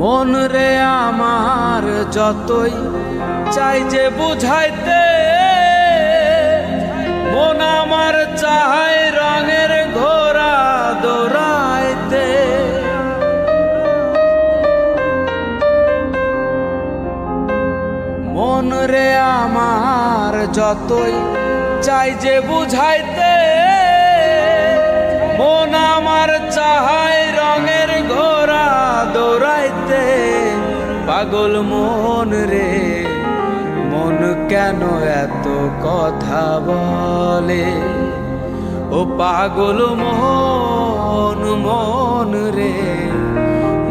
মন রে আমার যতই চাই যে বুঝাইতে, মন আমার চায় রঙের ঘোড়া দৌড়াইতে। মন রে আমার যতই চাই যে বুঝাইতে, মন আমার চায় রঙের ঘোড়া দৌড়াইতে। পাগল মন রে মন কেন এত কথা বলে, ও পাগল মন মন রে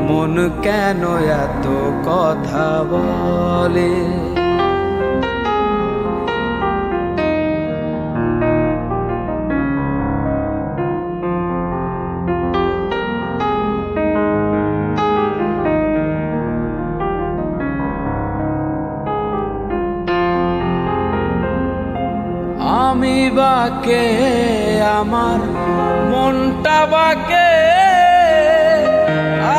মন কেন এত কথা বলে। আমি বাকে আমার মনটা বাকে,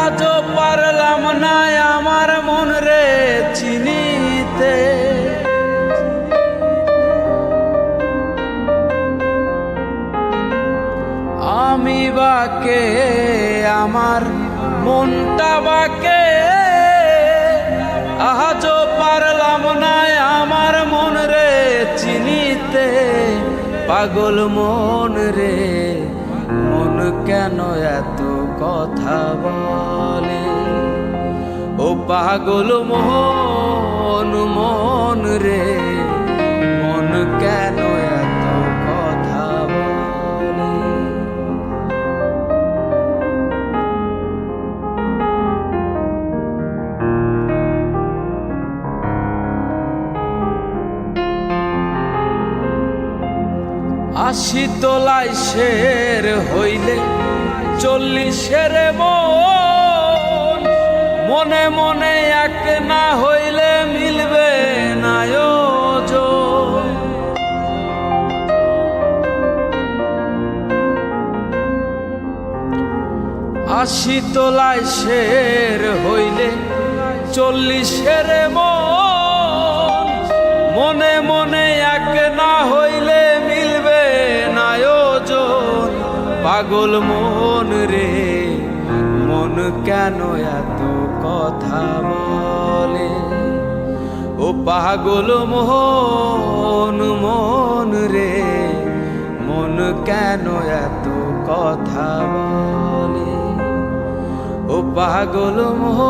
আজও পারলাম না আমার মন রে চিনিতে। আমি বাকে আমার মনটা বাকে, আজও পারলাম না আমার মন রে চিনিতে। পাগল মন রে মন কেন এত কথা বলে, ও পাগল মন মন রে মন কেন এত কথা বলে। আশি তোলাই শের হইলে 40 মন, মনে মনে এক না হইলে মিলবে না ওজন। আশি তোলাই শের হইলে 40 মন, মনে মনে এক না হইলে মিলবে না ওজন। পাগল মন রে মন কেন এত কথা বলে, ও পাগল মন মন রে মন কেন এত কথা বলে, ও পাগল মন।